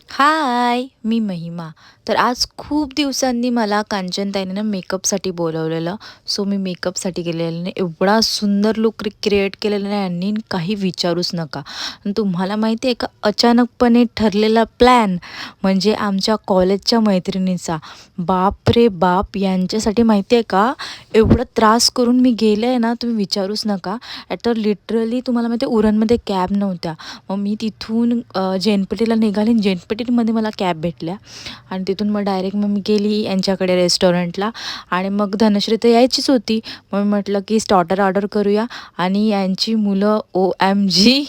हाय, मी महिमा. तर आज खूप दिवसांनी मला कांचनताईने ना मेकअपसाठी बोलावलेलं. सो मी मेकअपसाठी गेलेले आणि एवढा सुंदर लूक क्रिएट केलेला ना यांनी, काही विचारूच नका. आणि तुम्हाला माहिती आहे का, अचानकपणे ठरलेला प्लॅन म्हणजे आमच्या कॉलेजच्या मैत्रिणीचा. बाप रे बाप! यांच्यासाठी माहिती आहे का, एवढा त्रास करून मी गेले आहे ना, तुम्ही विचारूच नका. तर लिटरली तुम्हाला माहिती आहे, उरणमध्ये कॅब नव्हत्या. मग मी तिथून जेनपेटीला निघाले आणि जेनपेटीमध्ये मला कॅब भेटल्या आणि तिथून मग डायरेक्ट मग मी गेली यांच्याकडे रेस्टॉरंटला. आणि मग धनश्री तर यायचीच होती. मग मी म्हटलं की स्टार्टर ऑर्डर करूया. आणि यांची मुलं OMG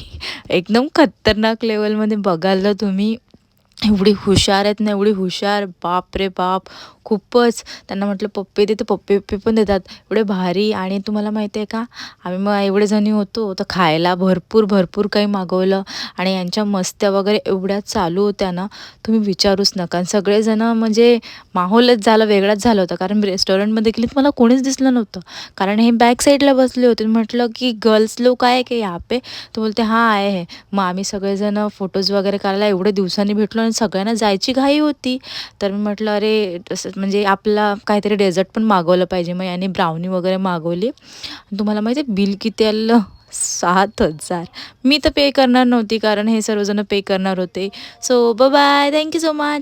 एकदम खतरनाक लेवलमध्ये. बघाल तुम्ही, एवढी हुशार आहेत ना, एवढी हुशार, बाप रे बाप! खूपच. त्यांना म्हटलं पप्पी दे, तर पप्पी-बिप्पी पण देतात. एवढे भारी. आणि तुम्हाला माहिती आहे का, आम्ही मग एवढे जणी होतो, तर खायला भरपूर काही मागवलं. आणि यांच्या मस्त्या वगैरे एवढ्या चालू होत्या ना, तुम्ही विचारूच नका. आणि सगळेजणं म्हणजे माहोलच झाला, वेगळाच झाला होता. कारण रेस्टॉरंटमध्ये गेली तर मला कोणीच दिसलं नव्हतं. कारण हे बॅक साईडला बसले होते. म्हटलं की गर्ल्स लोक आहे की यहाँ पे? तो बोलते हां आहे है. मग आम्ही सगळेजण फोटोज वगैरे काढायला एवढ्या दिवसांनी भेटलो आणि सगळ्यांना जायची घाई होती. तर मी म्हटलं अरे तसं म्हणजे आपला काहीतरी डेझर्ट पण मागवलं पाहिजे. मग याने ब्राउनी वगैरे मागवली. आणि तुम्हाला माहिती आहे बिल किती आलं? 7,000. मी तर पे करणार नव्हती, कारण हे सर्वजण पे करणार होते. So bye bye. Thank you so much.